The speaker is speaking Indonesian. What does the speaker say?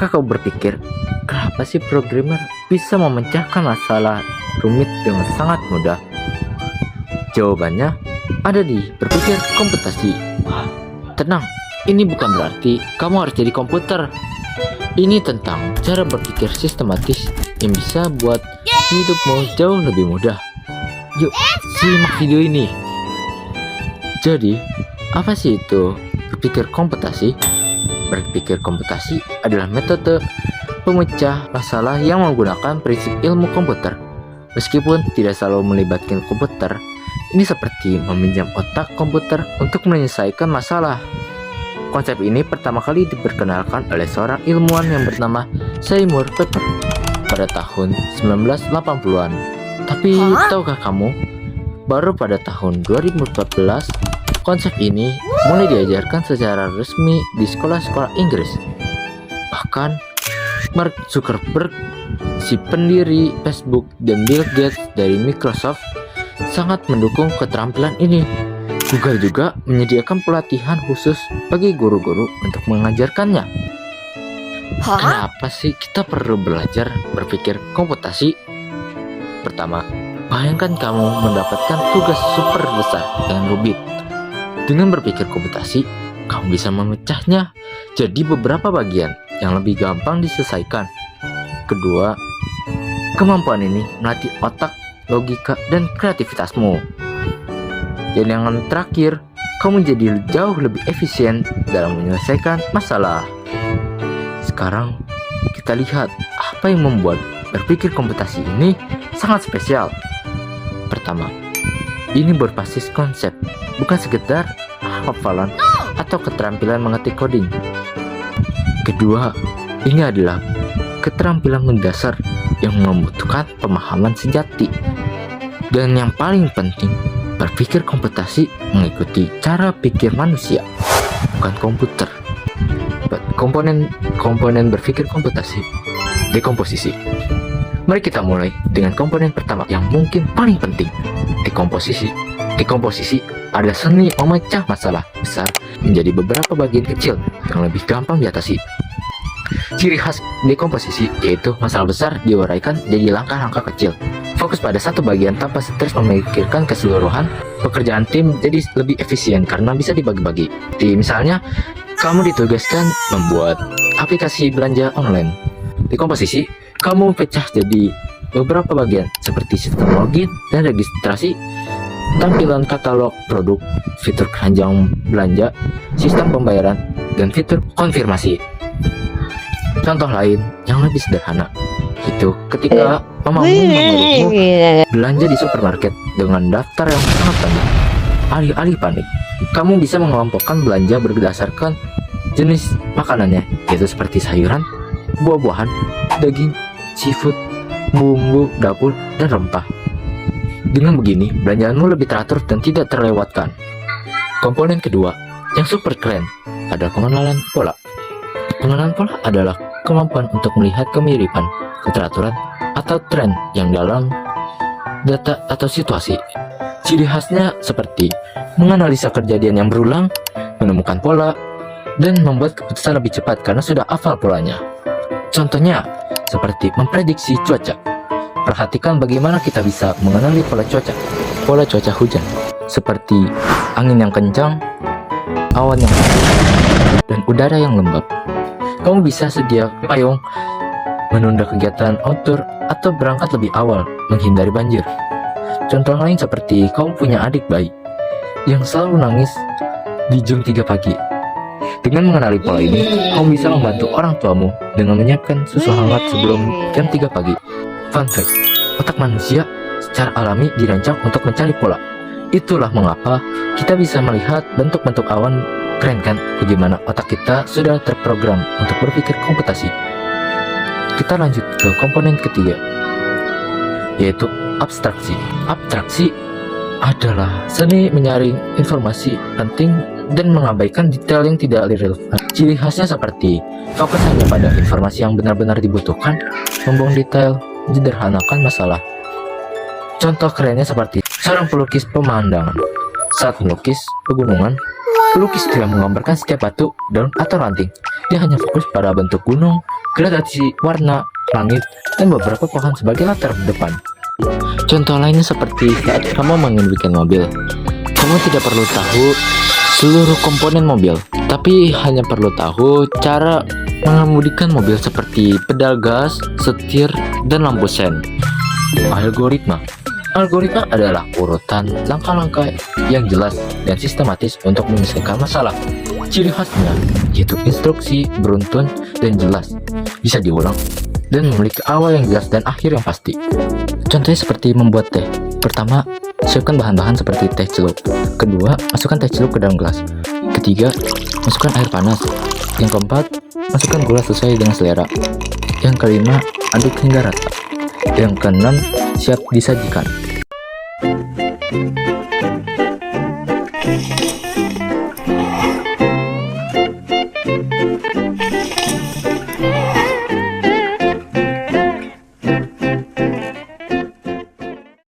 Apakah kau berpikir, kenapa sih programmer bisa memecahkan masalah rumit dengan sangat mudah? Jawabannya ada di berpikir komputasi. Tenang, ini bukan berarti kamu harus jadi komputer. Ini tentang cara berpikir sistematis yang bisa buat hidupmu jauh lebih mudah. Yuk, simak video ini. Jadi, apa sih itu berpikir komputasi? Berpikir komputasi adalah metode pemecah masalah yang menggunakan prinsip ilmu komputer. Meskipun tidak selalu melibatkan komputer, ini seperti meminjam otak komputer untuk menyelesaikan masalah. Konsep ini pertama kali diperkenalkan oleh seorang ilmuwan yang bernama Seymour Papert pada tahun 1980-an. Tapi tahukah kamu, baru pada tahun 2014 konsep ini mulai diajarkan secara resmi di sekolah-sekolah Inggris. Bahkan Mark Zuckerberg, si pendiri Facebook, dan Bill Gates dari Microsoft sangat mendukung keterampilan ini. Google juga menyediakan pelatihan khusus bagi guru-guru untuk mengajarkannya. Kenapa sih kita perlu belajar berpikir komputasi? Pertama, bayangkan kamu mendapatkan tugas super besar yang rumit. Dengan berpikir komputasi, kamu bisa memecahnya jadi beberapa bagian yang lebih gampang diselesaikan. Kedua, kemampuan ini melatih otak, logika, dan kreativitasmu. Dan yang terakhir, kamu menjadi jauh lebih efisien dalam menyelesaikan masalah. Sekarang, kita lihat apa yang membuat berpikir komputasi ini sangat spesial. Pertama, ini berbasis konsep, bukan sekedar hafalan atau keterampilan mengetik coding. Kedua, ini adalah keterampilan mendasar yang membutuhkan pemahaman sejati. Dan yang paling penting, berpikir komputasi mengikuti cara pikir manusia, bukan komputer. Komponen berpikir komputasi, dekomposisi. Mari kita mulai dengan komponen pertama yang mungkin paling penting, dekomposisi. Dekomposisi adalah seni memecah masalah besar menjadi beberapa bagian kecil yang lebih gampang diatasi. Ciri khas dekomposisi yaitu masalah besar diuraikan jadi langkah-langkah kecil. Fokus pada satu bagian tanpa stres memikirkan keseluruhan. Pekerjaan tim jadi lebih efisien karena bisa dibagi-bagi. Misalnya, kamu ditugaskan membuat aplikasi belanja online. Dekomposisi, kamu pecah jadi beberapa bagian seperti sistem login dan registrasi, tampilan katalog produk, fitur keranjang belanja, sistem pembayaran, dan fitur konfirmasi. Contoh lain yang lebih sederhana, itu ketika menguruhmu belanja di supermarket dengan daftar yang sangat panjang. Alih-alih panik, kamu bisa mengelompokkan belanja berdasarkan jenis makanannya, yaitu seperti sayuran, buah-buahan, daging, seafood, bumbu dapur, dan rempah. Dengan begini, belanjaanmu lebih teratur dan tidak terlewatkan. Komponen kedua yang super keren adalah pengenalan pola. Pengenalan pola adalah kemampuan untuk melihat kemiripan, keteraturan, atau tren yang dalam data atau situasi. Ciri khasnya seperti menganalisa kejadian yang berulang, menemukan pola, dan membuat keputusan lebih cepat karena sudah hafal polanya. Contohnya, seperti memprediksi cuaca. Perhatikan bagaimana kita bisa mengenali pola cuaca hujan, seperti angin yang kencang, awan yang tebal, dan udara yang lembab. Kamu bisa sedia payung, menunda kegiatan outdoor, atau berangkat lebih awal menghindari banjir. Contoh lain seperti kamu punya adik bayi yang selalu nangis di jam 3 pagi. Dengan mengenali pola ini, kamu bisa membantu orang tuamu dengan menyiapkan susu hangat sebelum jam 3 pagi. Fun fact, otak manusia secara alami dirancang untuk mencari pola. Itulah mengapa kita bisa melihat bentuk-bentuk awan. Keren kan bagaimana otak kita sudah terprogram untuk berpikir komputasi. Kita lanjut ke komponen ketiga, yaitu abstraksi. Abstraksi adalah seni menyaring informasi penting dan mengabaikan detail yang tidak relevan. Ciri khasnya seperti fokus hanya pada informasi yang benar-benar dibutuhkan, membuang detail, menyederhanakan masalah. Contoh kerennya seperti seorang pelukis pemandangan. Saat melukis pegunungan, pelukis tidak menggambarkan setiap batu, daun, atau ranting. Dia hanya fokus pada bentuk gunung, gradasi warna, langit, dan beberapa pohon sebagai latar depan. Contoh lainnya seperti saat kamu mengemudikan mobil. Kamu tidak perlu tahu seluruh komponen mobil, tapi hanya perlu tahu cara mengemudikan mobil seperti pedal gas, setir, dan lampu sen. Algoritma adalah urutan langkah-langkah yang jelas dan sistematis untuk menyelesaikan masalah. Ciri khasnya yaitu instruksi beruntun dan jelas, bisa diulang, dan memiliki awal yang jelas dan akhir yang pasti. Contohnya seperti membuat teh. Pertama, siapkan bahan-bahan seperti teh celup. Kedua, masukkan teh celup ke dalam gelas. Ketiga, masukkan air panas. Yang keempat, masukkan gula sesuai dengan selera. Yang kelima, aduk hingga rata. Yang keenam, siap disajikan.